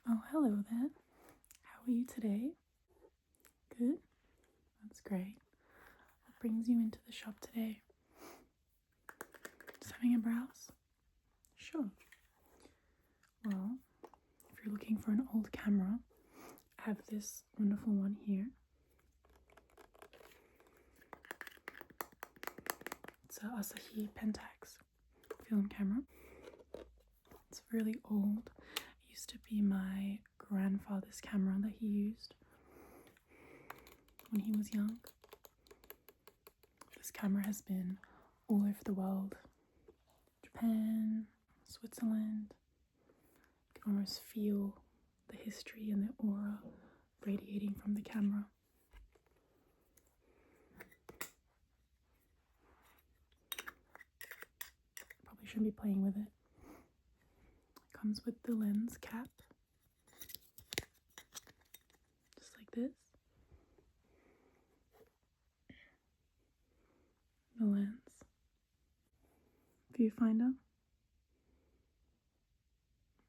Oh, hello there. How are you today? Good? That's great. What brings you into the shop today? Just having a browse? Sure. Well, if you're looking for an old camera, I have this wonderful one here. It's a Asahi Pentax film camera. It's really old. It used to be my grandfather's camera that he used when he was young. This camera has been all over the world. Japan, Switzerland. You can almost feel the history and the aura radiating from the camera. Probably shouldn't be playing with it. It comes with the lens cap, just like this. The lens. Viewfinder.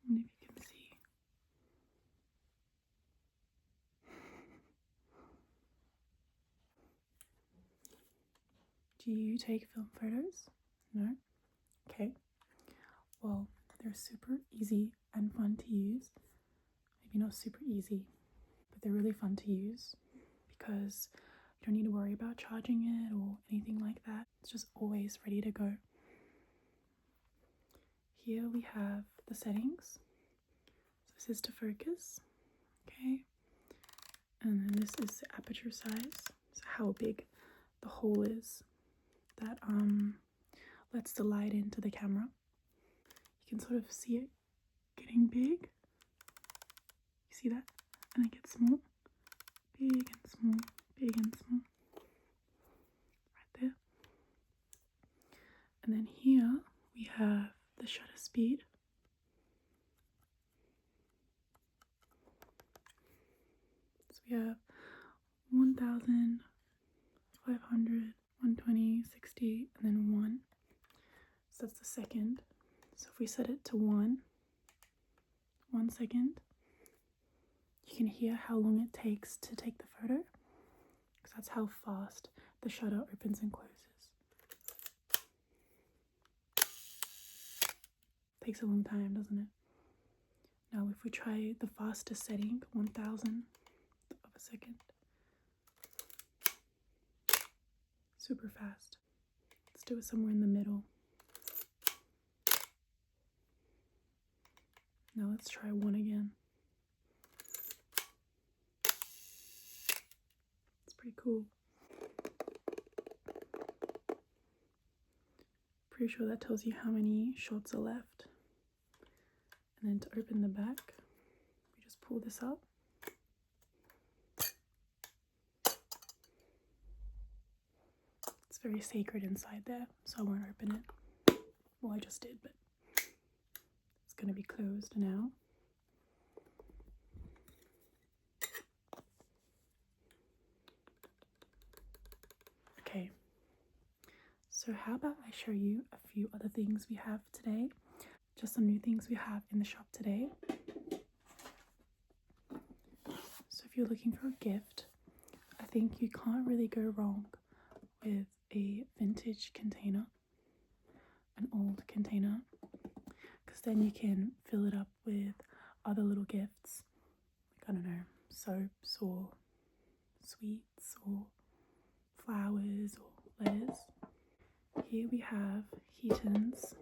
And if you can see. Do you take film photos? No? Okay. Well, they're super easy and fun to use. Maybe not super easy, but they're really fun to use because you don't need to worry about charging it or anything like that. It's just always ready to go. Here we have the settings. So this is to focus, okay? And then this is the aperture size, so how big the hole is that lets the light into the camera. You can sort of see it getting big. You see that? And it gets small. Big and small, big and small. Right there. And then here we have the shutter speed. So we have 1000, 500, 120, 60, and then 1. So that's the second. So if we set it to 1 second, you can hear how long it takes to take the photo, because that's how fast the shutter opens and closes. Takes a long time, doesn't it? Now if we try the fastest setting, 1000 of a second. Super fast. Let's do it somewhere in the middle. Now let's try 1 again. It's pretty cool. Pretty sure that tells you how many shots are left. And then to open the back, we just pull this up. It's very sacred inside there, so I won't open it. Well, I just did, but it's going to be closed now. Okay, so how about I show you a few other things we have today? Just some new things we have in the shop today. So if you're looking for a gift, I think you can't really go wrong with a vintage container, an old container, because then you can fill it up with other little gifts, like, I don't know, soaps or sweets or flowers or letters. Here we have Heaton's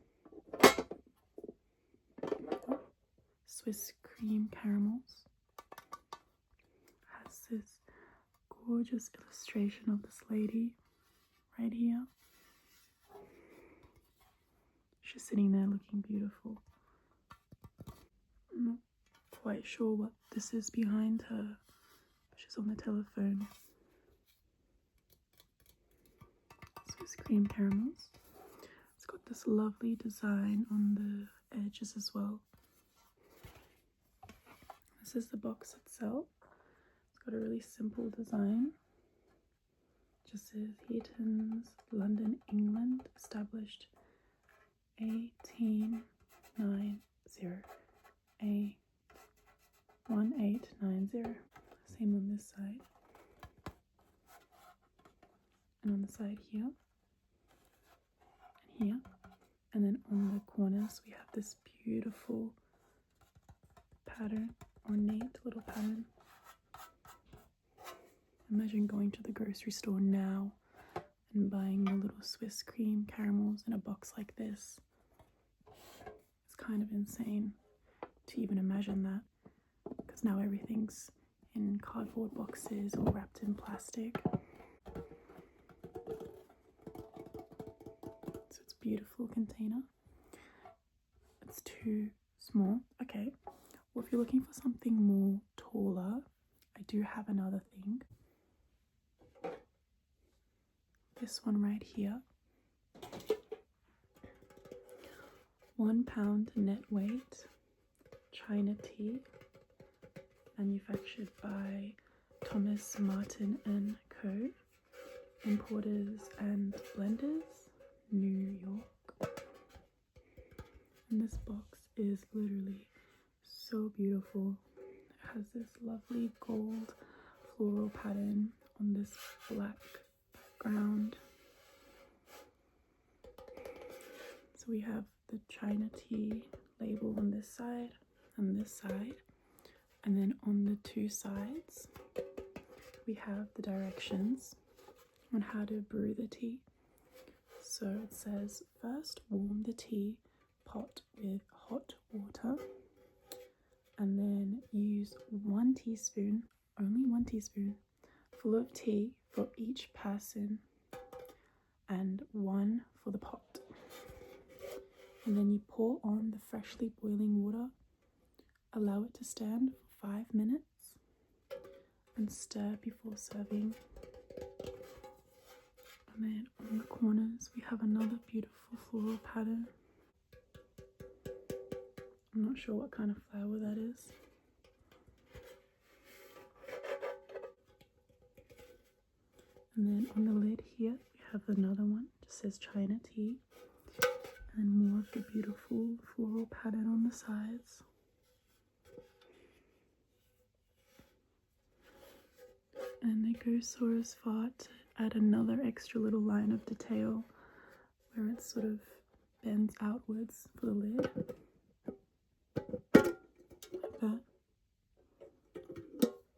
Swiss cream caramels. Has this gorgeous illustration of this lady right here. She's sitting there looking beautiful. I'm not quite sure what this is behind her. She's on the telephone. Swiss cream caramels. It's got this lovely design on the edges as well. This is the box itself. It's got a really simple design. Just says Heaton's, London, England, established 1890. 1890. Same on this side. And on the side here. And here. And then on the corners we have this beautiful pattern, ornate little pattern. Imagine going to the grocery store now and buying the little Swiss cream caramels in a box like this. It's kind of insane to even imagine that, because now everything's in cardboard boxes or wrapped in plastic. So it's a beautiful container. It's too small. Okay, well, if you're looking for something more taller, I do have another thing. This one right here. 1 pound net weight China tea, manufactured by Thomas Martin and Co. Importers and blenders, New York. And this box is literally so beautiful. It has this lovely gold floral pattern on this black background. So we have the China tea label on this side and this side, and then on the two sides we have the directions on how to brew the tea. So it says, first warm the tea pot with hot water, and then use 1 teaspoon, only 1 teaspoon, full of tea for each person and 1 for the pot. And then you pour on the freshly boiling water, allow it to stand for 5 minutes, and stir before serving. And then on the corners we have another beautiful floral pattern. I'm not sure what kind of flower that is. And then on the lid here we have another one, it just says China tea, and more of the beautiful floral pattern on the sides. And they go so as far to add another extra little line of detail where it sort of bends outwards for the lid, like that.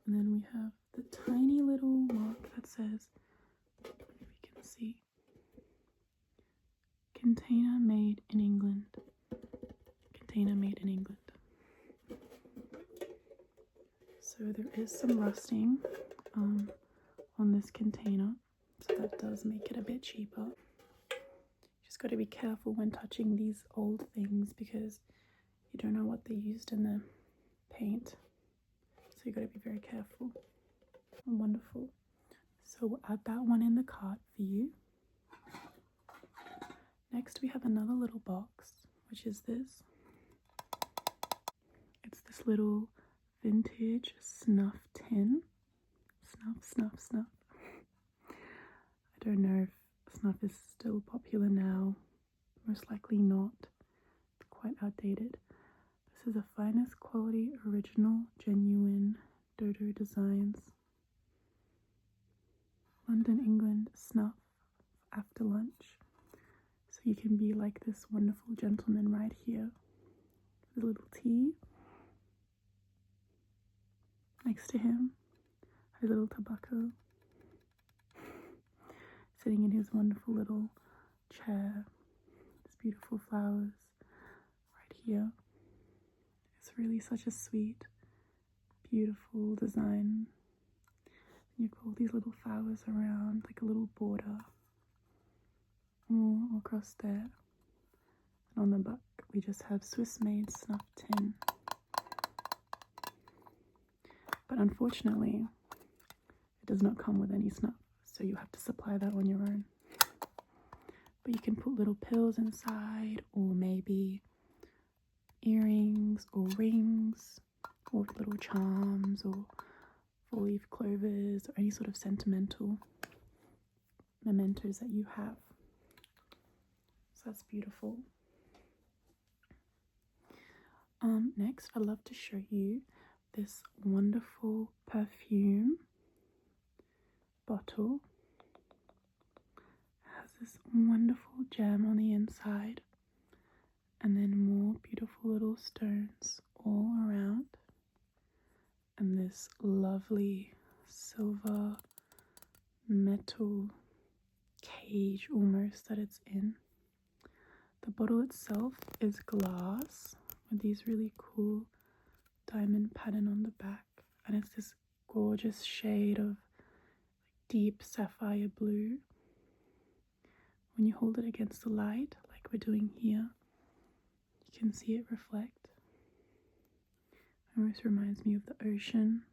And then we have the tiny little mark that says, if you can see, container made in England. Container made in England. So there is some rusting on this container, so that does make it a bit cheaper. Just got to be careful when touching these old things because you don't know what they used in the paint, so you got to be very careful. Wonderful. So we'll add that one in the cart for you. Next we have another little box, which is this. It's this little vintage snuff tin. Snuff, snuff, snuff. I don't know if snuff is still popular now. Most likely not. It's quite outdated. This is a finest quality, original, genuine Dodo Designs. London, England, snuff after lunch. So you can be like this wonderful gentleman right here with a little tea. Next to him, a little tobacco, sitting in his wonderful little chair. His beautiful flowers right here. It's really such a sweet, beautiful design. You've got all these little flowers around, like a little border, all across there. And on the back, we just have Swiss made snuff tin. But unfortunately, it does not come with any snuff, so you have to supply that on your own. But you can put little pills inside, or maybe earrings or rings, or little charms, or four-leaf clovers, or any sort of sentimental mementos that you have. So that's beautiful. Next, I'd love to show you this wonderful perfume bottle. It has this wonderful gem on the inside, and then more beautiful little stones all around, and this lovely silver metal cage almost that it's in. The bottle itself is glass with these really cool diamond pattern on the back, and it's this gorgeous shade of deep sapphire blue. When you hold it against the light like we're doing here, you can see it reflect. It almost reminds me of the ocean.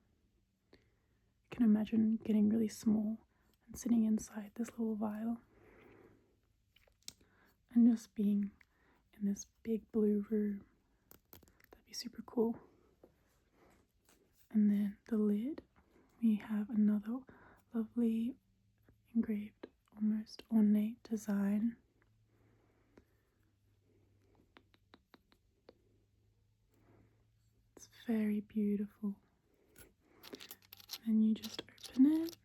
I can imagine getting really small and sitting inside this little vial and just being in this big blue room. That'd be super cool. And then the lid, we have another lovely engraved, almost ornate design. It's very beautiful. And you just open it,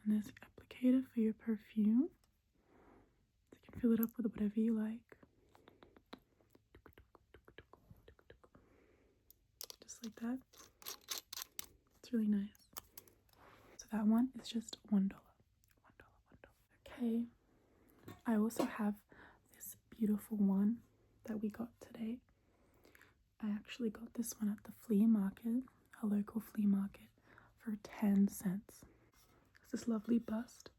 and there's an applicator for your perfume. So you can fill it up with whatever you like. Just like that. It's really nice. So that one is just $1. Okay. I also have this beautiful one that we got today. I actually got this one at the flea market, a local flea market, for 10 cents. It's this lovely bust.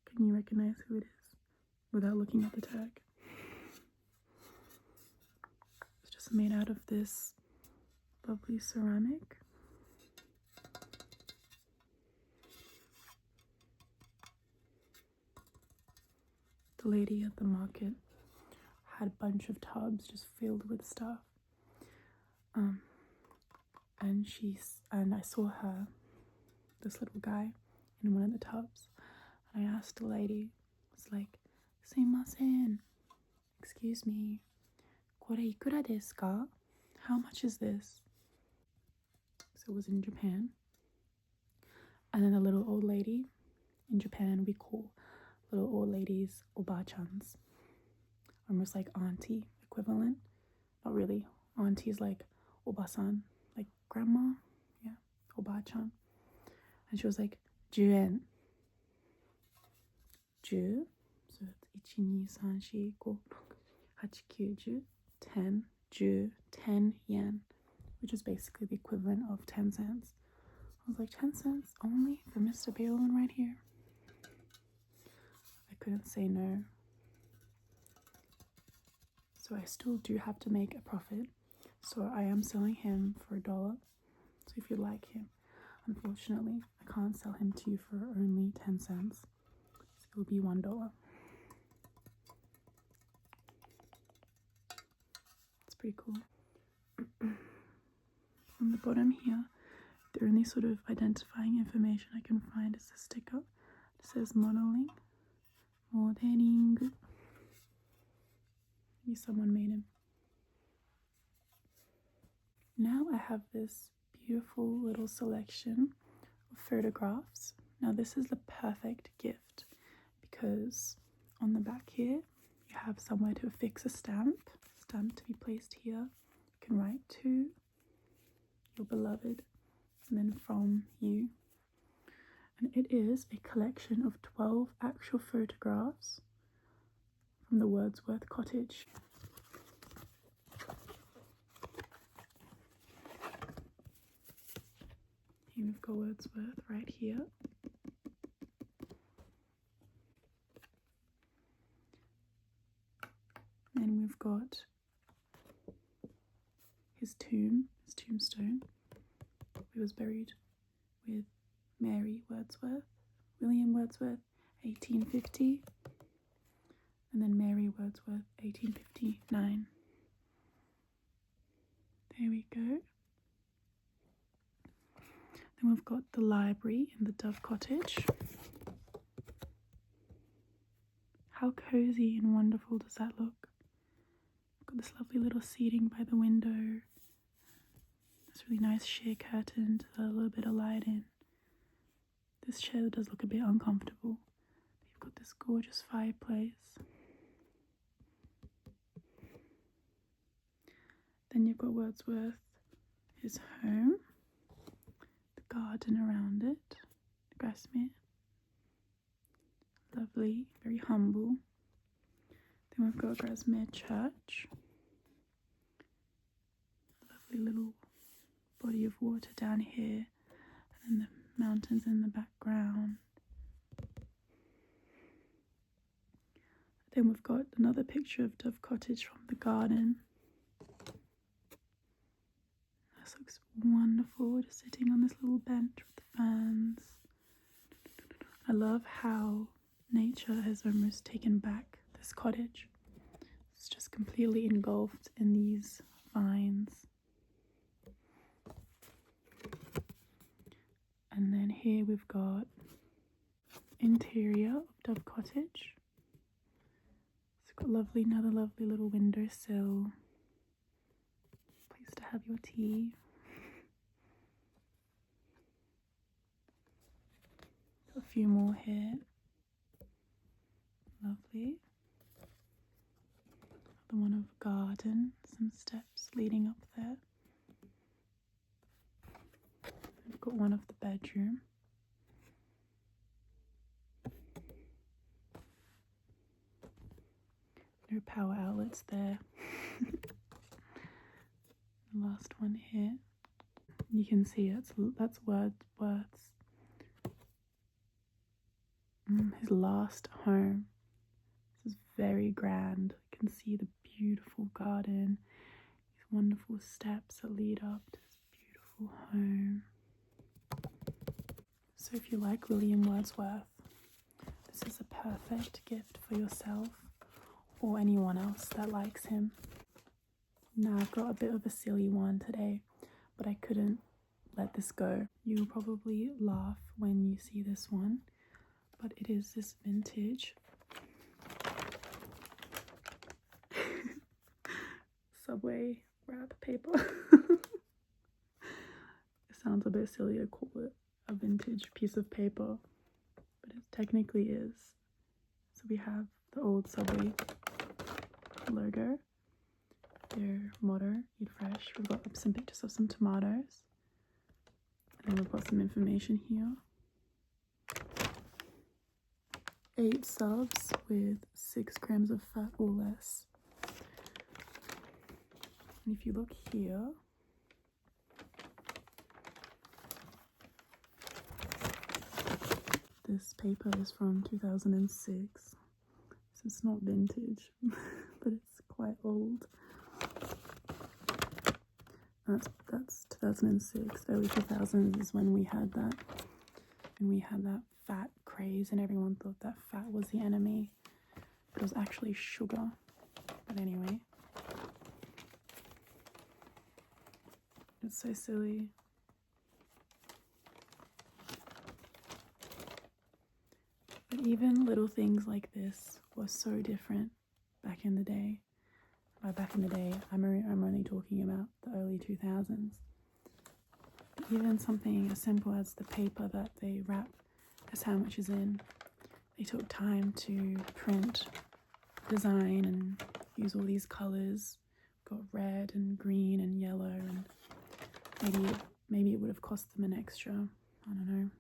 Can you recognize who it is without looking at the tag? It's just made out of this lovely ceramic. The lady at the market had a bunch of tubs just filled with stuff. And I saw her, this little guy, in one of the tubs. And I asked the lady, it's like, "Sumimasen, excuse me, kore ikura desu ka? How much is this?" So it was in Japan. And then the little old lady, in Japan we call little old ladies oba-chans, almost like auntie equivalent. Not really. Auntie is like oba-san, like grandma. Yeah, oba-chan. And she was like, 10 yen. 10. So it's 1, 2, 3, 4, 5, 6, 8, 9, 10. 10, 10 yen, which is basically the equivalent of 10 cents. I was like, 10 cents only for Mr. Beethoven right here? I couldn't say no. So I still do have to make a profit. So I am selling him for $1. So if you like him, unfortunately, I can't sell him to you for only 10 cents. So it will be $1. It's pretty cool. On the bottom here, the only sort of identifying information I can find is a sticker. It says modeling. Modeling. Maybe someone made him. Now I have this beautiful little selection of photographs. Now this is the perfect gift because on the back here you have somewhere to affix a stamp to be placed here. You can write to your beloved and then from you. And it is a collection of 12 actual photographs from the Wordsworth Cottage. Here we've got Wordsworth right here. Then we've got his tombstone. He was buried with Mary Wordsworth, William Wordsworth, 1850, and then Mary Wordsworth, 1859. There we go. Then we've got the library in the Dove Cottage. How cozy and wonderful does that look? Got this lovely little seating by the window. really nice sheer curtain to let a little bit of light in. This chair does look a bit uncomfortable. You've got this gorgeous fireplace. Then you've got Wordsworth, his home, the garden around it, the Grasmere. Lovely, very humble. Then we've got Grasmere Church. Lovely little body of water down here, and the mountains in the background. Then we've got another picture of Dove Cottage from the garden. This looks wonderful, just sitting on this little bench with the fans. I love how nature has almost taken back this cottage. It's just completely engulfed in these vines. And then here we've got interior of Dove Cottage. It's got another lovely little windowsill. Place to have your tea. Got a few more here. Lovely. Another one of garden. Some steps leading up there. We've got one of the bedroom. No power outlets there. The last one here. You can see that's Wordsworth's. His last home. This is very grand. You can see the beautiful garden. These wonderful steps that lead up to this beautiful home. So if you like William Wordsworth, this is a perfect gift for yourself or anyone else that likes him. Now I've got a bit of a silly one today, but I couldn't let this go. You'll probably laugh when you see this one, but it is this vintage Subway wrap paper. It sounds a bit silly to call it a vintage piece of paper, but it technically is. So we have the old Subway logo, their motto, eat fresh. We've got some pictures of some tomatoes, and we've got some information here. 8 subs with 6 grams of fat or less. And if you look here, this paper is from 2006, so it's not vintage, but it's quite old. That's 2006. Early 2000s is when we had that, fat craze, and everyone thought that fat was the enemy, but it was actually sugar. But anyway, it's so silly. But even little things like this were so different back in the day. By back in the day, I'm only talking about the early 2000s. But even something as simple as the paper that they wrap a sandwiches in, they took time to print, design, and use all these colors. Got red and green and yellow, and maybe it would have cost them an extra, I don't know,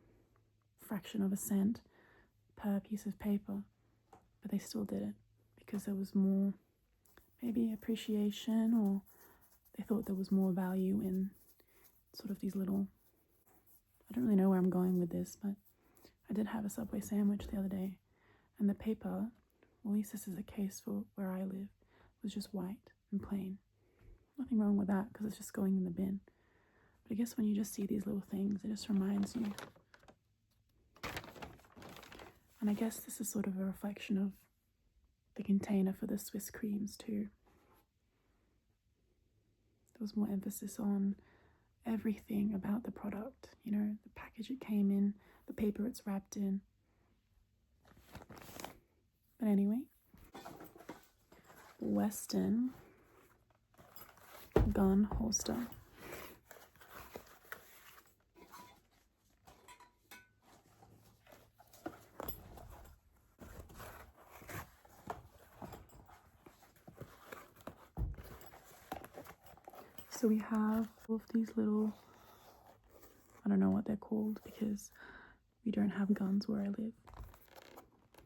fraction of a cent per piece of paper, but they still did it because there was more, maybe appreciation, or they thought there was more value in sort of these little, I don't really know where I'm going with this, but I did have a Subway sandwich the other day, and the paper, well, at least this is the case for where I live, was just white and plain. Nothing wrong with that because it's just going in the bin. But I guess when you just see these little things, it just reminds you. And I guess this is sort of a reflection of the container for the Swiss creams too. There was more emphasis on everything about the product, you know, the package it came in, the paper it's wrapped in. But anyway, Western gun holster. So we have all of these little, I don't know what they're called because we don't have guns where I live.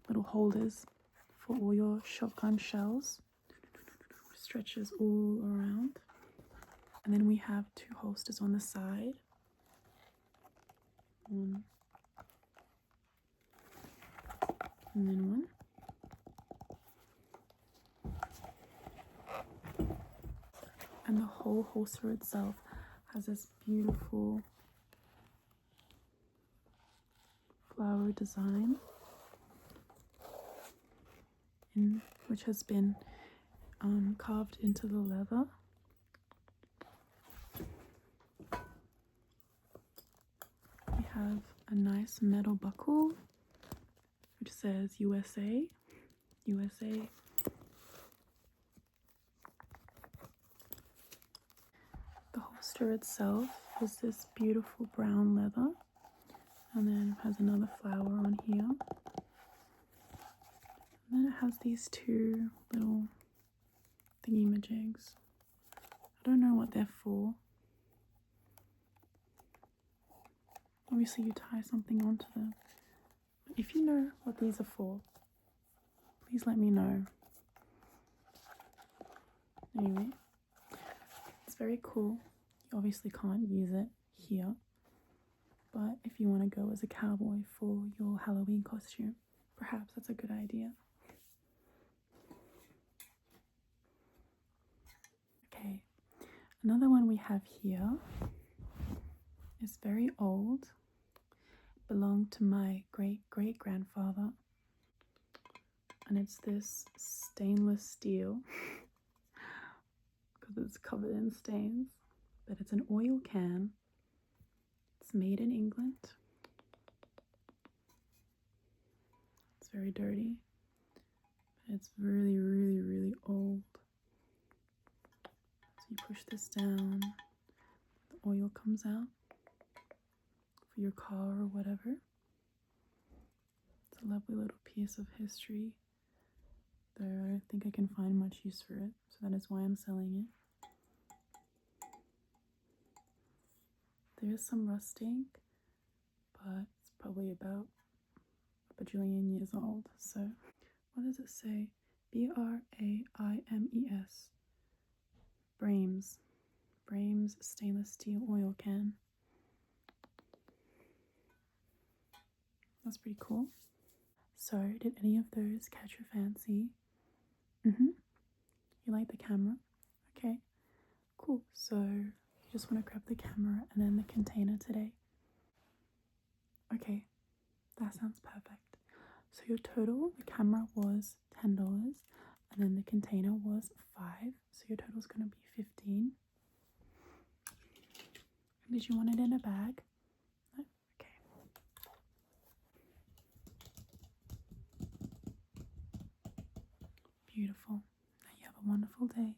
Little holders for all your shotgun shells. Stretches all around. And then we have 2 holsters on the side. One. And then one. And the whole holster itself has this beautiful flower design, which has been carved into the leather. We have a nice metal buckle which says USA. USA. The holster itself is this beautiful brown leather, and then it has another flower on here. And then it has these 2 little thingy-majigs. I don't know what they're for. Obviously you tie something onto them. If you know what these are for, please let me know. Anyway, it's very cool. You obviously can't use it here, but if you want to go as a cowboy for your Halloween costume, perhaps that's a good idea. Okay, another one we have here is very old. Belonged to my great-great-grandfather, and it's this stainless steel because it's covered in stains, but it's an oil can. It's made in England. It's very dirty. It's really, really, really old. So you push this down, the oil comes out for your car or whatever. It's a lovely little piece of history, though I don't think I can find much use for it, so that is why I'm selling it. There is some rusting, but it's probably about a bajillion years old. So, what does it say? B-R-A-I-M-E-S. Brames. Brames stainless steel oil can. That's pretty cool. So, did any of those catch your fancy? You like the camera? Okay, cool. So, you just want to grab the camera and then the container today. Okay, that sounds perfect. So your total, the camera was $10, and then the container was $5. So your total is going to be $15. Did you want it in a bag? No? Okay. Beautiful. Now you have a wonderful day.